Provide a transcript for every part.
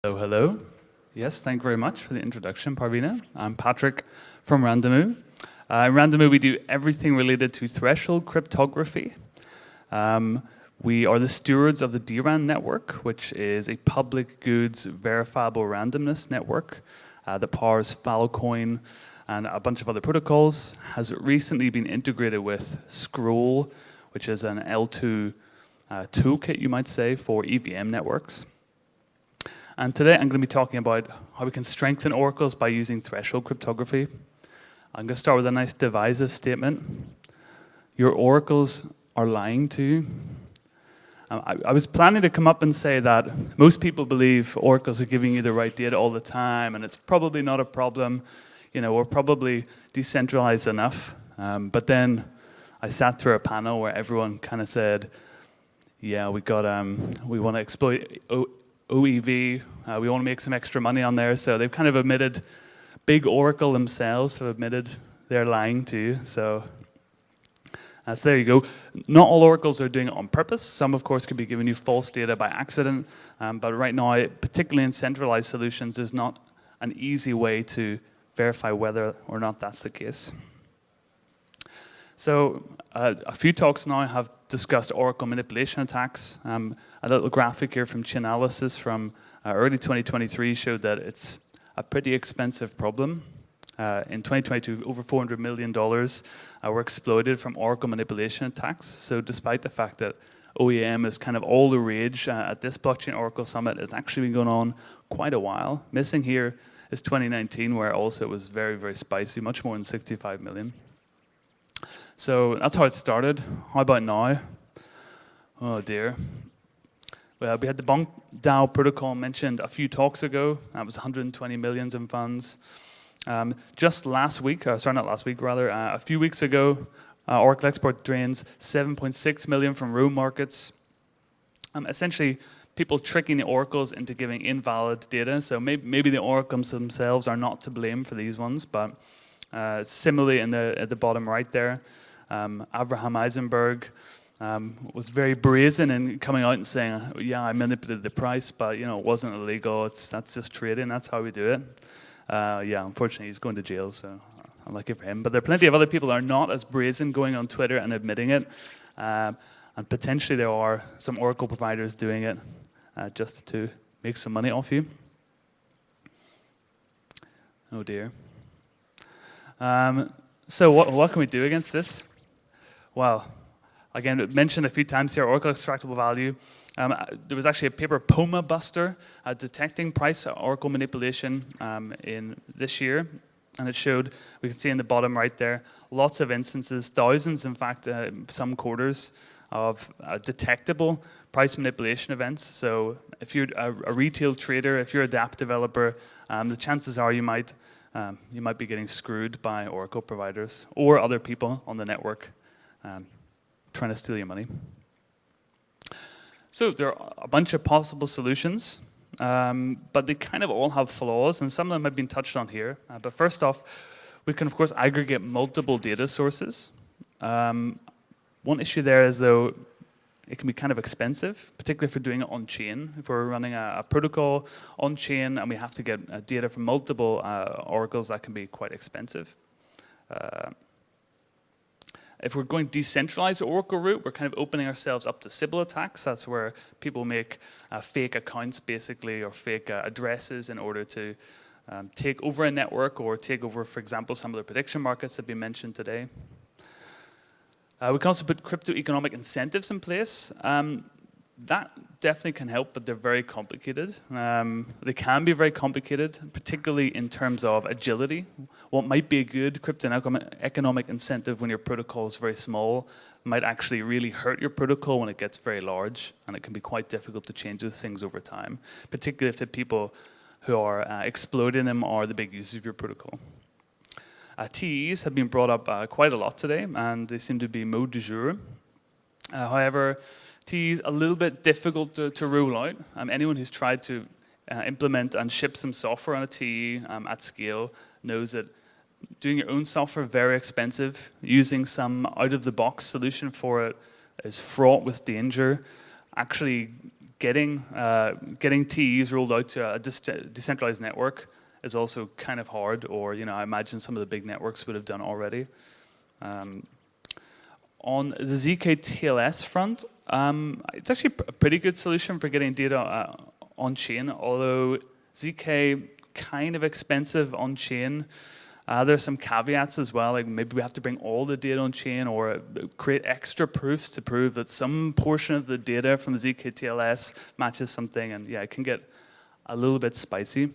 Hello, hello. Yes, thank you very much for the introduction, Parvina. I'm Patrick from Randamu. In Randamu, we do everything related to threshold cryptography. We are the stewards of the DRAN network, which is a public goods verifiable randomness network that powers Filecoin and a bunch of other protocols. Has recently been integrated with Scroll, which is an L2 toolkit, you might say, for EVM networks. And today I'm going to be talking about how we can strengthen oracles by using threshold cryptography. I'm going to start with a nice divisive statement. Your oracles are lying to you. I was planning to come up and say that most people believe oracles are giving you the right data all the time, and it's probably not a problem. You know, we're probably decentralized enough. But then I sat through a panel where everyone kind of said, yeah, we want to exploit OEV, we want to make some extra money on there, so they've kind of admitted, big Oracle themselves have admitted they're lying to you, so there you go. Not all oracles are doing it on purpose. Some, of course, could be giving you false data by accident, but right now, particularly in centralized solutions, there's not an easy way to verify whether or not that's the case. So a few talks now have discussed oracle manipulation attacks. A little graphic here from Chainalysis from early 2023 showed that it's a pretty expensive problem. In 2022, over $400 million were exploited from oracle manipulation attacks. So despite the fact that OEM is kind of all the rage at this Blockchain Oracle Summit, it's actually been going on quite a while. Missing here is 2019, where also it was very, very spicy, much more than 65 million. So that's how it started. How about now? Oh dear. Well, we had the Bonk DAO protocol mentioned a few talks ago. That was 120 millions in funds. Just last week, sorry, not last week, rather, a few weeks ago, Oracle Export drains 7.6 million from room markets. Essentially, people tricking the oracles into giving invalid data. So maybe the oracles themselves are not to blame for these ones, but similarly at the bottom right there, Abraham Eisenberg was very brazen in coming out and saying, yeah, I manipulated the price, but you know, it wasn't illegal. That's just trading. That's how we do it. Yeah, unfortunately, he's going to jail, so unlucky for him. But there are plenty of other people who are not as brazen going on Twitter and admitting it. And potentially there are some Oracle providers doing it just to make some money off you. Oh dear. So what can we do against this? Well, again, mentioned a few times here, Oracle extractable value. There was actually a paper, POMA Buster, detecting price Oracle manipulation in this year. And it showed, we can see in the bottom right there, lots of instances, thousands, in fact, some quarters of detectable price manipulation events. So if you're a retail trader, if you're a dApp developer, the chances are you might be getting screwed by Oracle providers or other people on the network trying to steal your money. So there are a bunch of possible solutions, but they kind of all have flaws, and some of them have been touched on here. But first off, we can, of course, aggregate multiple data sources. One issue there is, though, it can be kind of expensive, particularly if we're doing it on-chain. If we're running a protocol on-chain and we have to get data from multiple oracles, that can be quite expensive. If we're going decentralized Oracle route, we're kind of opening ourselves up to Sybil attacks. That's where people make fake accounts, basically, or fake addresses in order to take over a network or take over, for example, some of the prediction markets that we mentioned today. We can also put crypto economic incentives in place. That definitely can help, but they're very complicated. They can be very complicated, particularly in terms of agility. What might be a good crypto economic incentive when your protocol is very small might actually really hurt your protocol when it gets very large, and it can be quite difficult to change those things over time, particularly if the people who are exploiting them are the big users of your protocol. TEs have been brought up quite a lot today, and they seem to be mode du jour. However, TEs a little bit difficult to rule out. Anyone who's tried to implement and ship some software on a TE at scale knows that doing your own software very expensive. Using some out-of-the-box solution for it is fraught with danger. Actually getting TEs rolled out to a decentralized network is also kind of hard, or I imagine some of the big networks would have done already. On the ZK TLS front, it's actually a pretty good solution for getting data on chain, although ZK kind of expensive on chain. There's some caveats as well, like maybe we have to bring all the data on chain or create extra proofs to prove that some portion of the data from the ZK TLS matches something, and yeah, it can get a little bit spicy.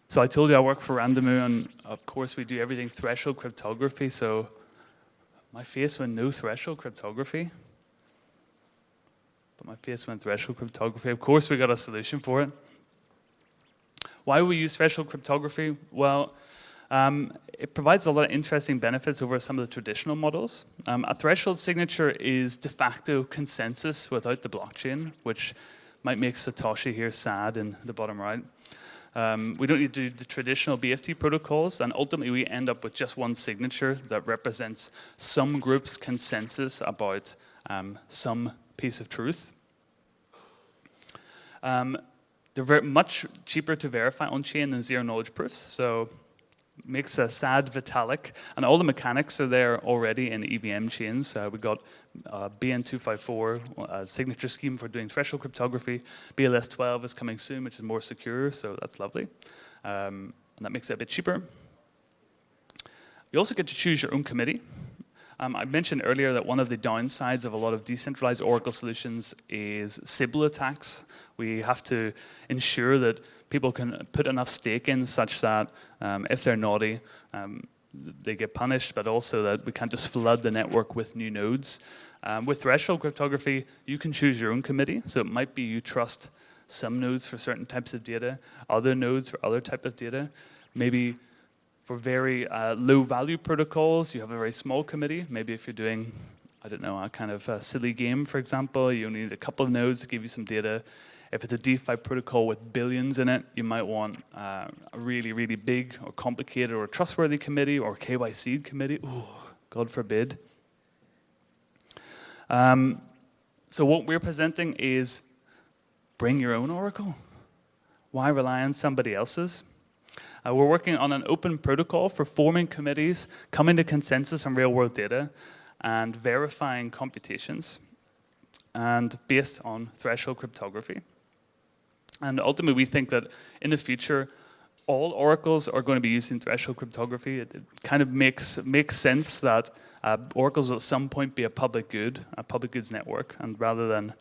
So I told you I work for Randamu, and of course we do everything threshold cryptography, so my face went no threshold cryptography. But my face went threshold cryptography. Of course we got a solution for it. Why we use threshold cryptography? Well, it provides a lot of interesting benefits over some of the traditional models. A threshold signature is de facto consensus without the blockchain, which might make Satoshi here sad in the bottom right. We don't need to do the traditional BFT protocols, and ultimately we end up with just one signature that represents some group's consensus about some piece of truth. They're much cheaper to verify on-chain than zero-knowledge proofs, so makes a sad Vitalik, and all the mechanics are there already in EVM chains. We got BN254, a signature scheme for doing threshold cryptography. BLS12 is coming soon, which is more secure, so that's lovely. And that makes it a bit cheaper. You also get to choose your own committee. I mentioned earlier that one of the downsides of a lot of decentralized Oracle solutions is Sybil attacks. We have to ensure that people can put enough stake in such that if they're naughty, they get punished, but also that we can't just flood the network with new nodes. With threshold cryptography, you can choose your own committee. So it might be you trust some nodes for certain types of data, other nodes for other type of data. Maybe for very low-value protocols, you have a very small committee. Maybe if you're doing, I don't know, a kind of a silly game, for example, you only need a couple of nodes to give you some data. If it's a DeFi protocol with billions in it, you might want a really, really big or complicated or trustworthy committee or KYC committee. Ooh, God forbid. So what we're presenting is bring your own Oracle. Why rely on somebody else's? We're working on an open protocol for forming committees, coming to consensus on real-world data, and verifying computations, and based on threshold cryptography. And ultimately, we think that in the future, all oracles are going to be using threshold cryptography. It kind of makes sense that oracles will at some point be a public goods network, and rather than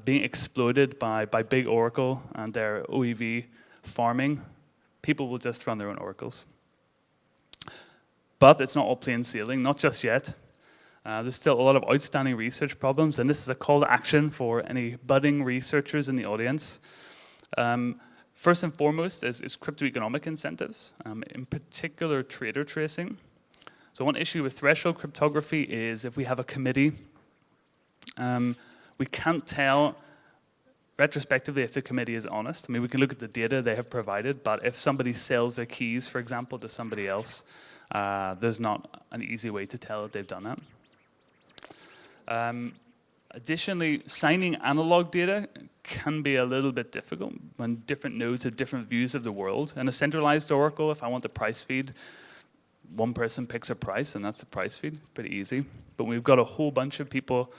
being exploited by big Oracle and their OEV farming, people will just run their own oracles. But it's not all plain sailing, not just yet. There's still a lot of outstanding research problems, and this is a call to action for any budding researchers in the audience. First and foremost is crypto-economic incentives, in particular trader tracing. So one issue with threshold cryptography is if we have a committee, we can't tell retrospectively if the committee is honest. I mean, we can look at the data they have provided, but if somebody sells their keys, for example, to somebody else, there's not an easy way to tell that they've done that. Additionally, signing analog data can be a little bit difficult when different nodes have different views of the world. In a centralized Oracle, if I want the price feed, one person picks a price and that's the price feed, pretty easy. But we've got a whole bunch of people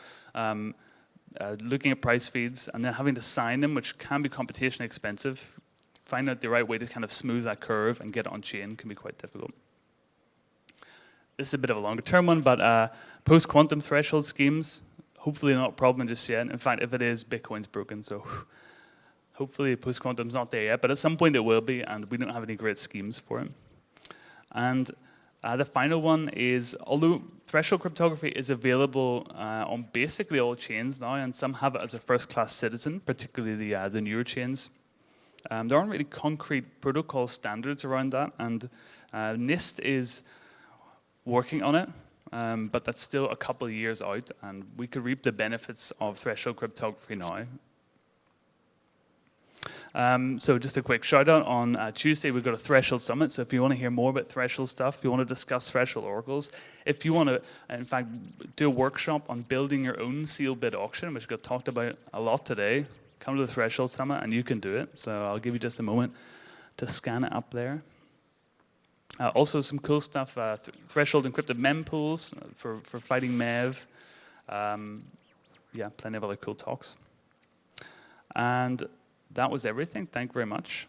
looking at price feeds and then having to sign them, which can be computationally expensive. Find out the right way to kind of smooth that curve and get it on chain can be quite difficult. This is a bit of a longer term one, but post-quantum threshold schemes, hopefully not a problem just yet. In fact, if it is, Bitcoin's broken, so hopefully post-quantum's not there yet, but at some point it will be, and we don't have any great schemes for it. And the final one is, although threshold cryptography is available on basically all chains now, and some have it as a first-class citizen, particularly the newer chains, there aren't really concrete protocol standards around that, and NIST is working on it, but that's still a couple of years out, and we could reap the benefits of threshold cryptography now. So just a quick shout out on Tuesday, we've got a Threshold Summit. So if you want to hear more about Threshold stuff, if you want to discuss Threshold oracles, if you want to, in fact, do a workshop on building your own sealed bid auction, which got talked about a lot today, come to the Threshold Summit and you can do it. So I'll give you just a moment to scan it up there. Also some cool stuff, Threshold encrypted mempools for fighting MEV. Yeah, plenty of other cool talks. And that was everything. Thank you very much.